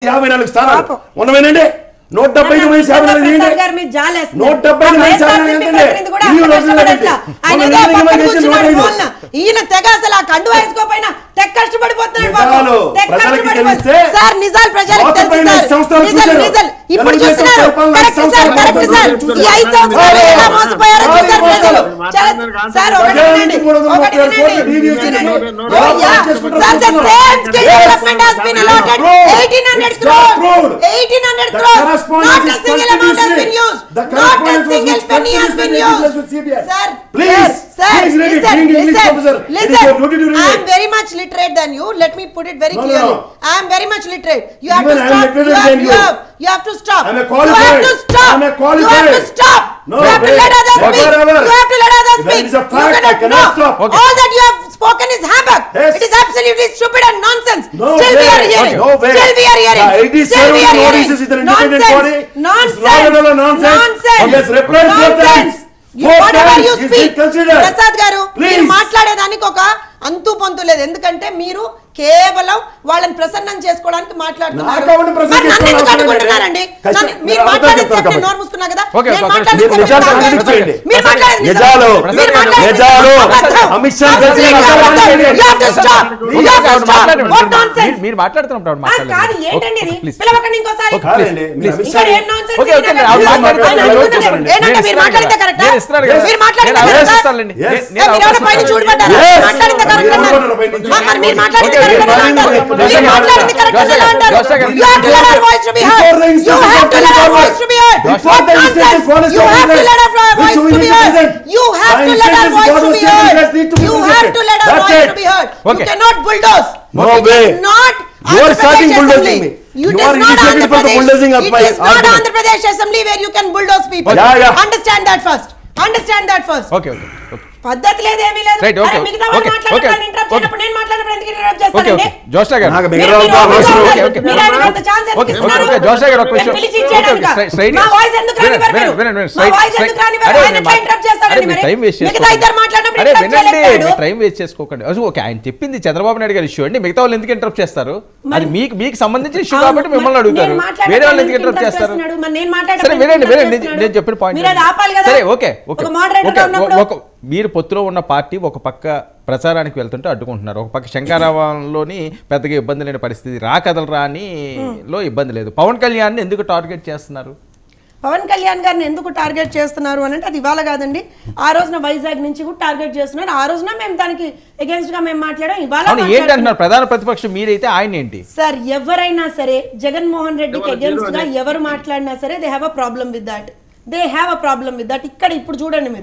54 స్థానాలు ఉన్నవేనండి 175 మంది శాసనసభ్యులు తీయండి 175 మంది శాసనసభ్యులు ఈయన తెగ అసలు ఆ కండు వేసుకోపోయినా తెగ కష్టపడిపోతున్నాడు ప్రజలకి తెలిస్తే సార్ నిజాలు ప్రజలకు తెలుసు సార్ ఇప్పుడు చూస్తున్నారు కరెక్ట్ సార్ ఈ 5 సంవత్సరాలు ఎలా మోసపోయారో చూసారు ప్రజలు సార్ ఒకటి sir the same skill development has been allotted 1800 crores not a single amount has been used not a single penny has been used sir please listen I am very much literate than you let me put it very clearly I am very much literate you have to stop you have to stop you have to stop you have to stop you have to let others speak you have to let others speak all that you have spoken is humbug it is absolutely stupid and nonsense still we are hearing still we are hearing still we are hearing nonsense yes replied four times whatever you speak Prasad గారు మీరు మాట్లాడేదానికి ఒక అంతు పొంతు లేదు ఎందుకంటే మీరు కేవలం వాళ్ళని ప్రసన్నం చేసుకోవడానికి మాట్లాడుతున్నారు మీరు మాట్లాడేది నోరు మూసుకున్నా కదా మీరు మాట్లాడుతున్నప్పుడు ఏంటండి పిలవకండి ఇంకోసారి మీరు మాట్లాడితే కరెక్ట్ మీరు మాట్లాడితే పైన చూడబడ్డారు మాట్లాడితే కరెక్ట్ అన్నారు మీరు మాట్లాడితే correct you have to let our voice to be heard you have to let our voice to be heard you have to let our voice to be heard you have to let our voice to be heard you have to let our voice to be heard you cannot bulldoze no way not you are starting bulldozing me you are initiating for the bulldozing of my argument it is not Andhra Pradesh assembly where you can bulldoze people understand that first okay పద్ధతి లేదేమీ లేదు అరే మిగతా వాళ్ళు మాట్లాడతాను interrupt చేయనప్పుడు నేను మాట్లాడనప్పుడు ఎందుకు interrupt చేస్తానండి జోషా గారు నాకు మిగతా అవసరం మీరు అంత ఛాన్స్ ఎందుకు జోషా గారు ఒక క్వశ్చన్ నా వాయిస్ ఎందుకు రానివ్వరు నా వాయిస్ ఎందుకు రానివ్వరు ఆయన ఎట్లా ఇంటరప్ట్ చేస్తారండి మరి మిగతా ఇద్దరు మాట్లాడనప్పుడు ఇంటరప్ట్ చేయలేడు టైం వేస్ట్ చేసుకోకండి ఓకే ఆయన చెప్పింది చంద్రబాబు నాయుడు గారి ఇష్యూ అండి మిగతా వాళ్ళు ఎందుకు ఇంటరప్ట్ చేస్తారు అది మీకు సంబంధించిన ఇష్యూ కాబట్టి మిమ్మల్ని అడుగుతారు వేరే వాళ్ళు ఎందుకు ఇంటరప్ట్ చేస్తారు సరే వినండి నేను చెప్పిన పాయింట్ సరే ఓకే మీరు పొత్తులో ఉన్న పార్టీ ఒక పక్క ప్రచారానికి వెళ్తుంటే అడ్డుకుంటున్నారు ఒక పక్క శంకరాభరణంలోని పెద్దగా ఇబ్బంది లేని పరిస్థితి రాకదలరా అని లో ఇబ్బంది లేదు పవన్ కళ్యాణ్ ఎందుకు టార్గెట్ చేస్తున్నారు పవన్ కళ్యాణ్ గారిని ఎందుకు టార్గెట్ చేస్తున్నారు అని అంటే అది ఇవాళ కాదండి ఆ రోజున వైజాగ్ నుంచి కూడా టార్గెట్ చేస్తున్నారు ఆ రోజున మేము దానికి అగైన్స్ గా మేము మాట్లాడాం ఇవాళ ఏంటంటున్నారు ప్రధాన ప్రతిపక్షం మీరైతే ఆయన ఏంటి సార్ ఎవరైనా సరే జగన్మోహన్ రెడ్డికి అగైన్స్ గా ఎవరు మాట్లాడినా సరే they have a problem with that ఇక్కడ ఇప్పుడు చూడండి మీరు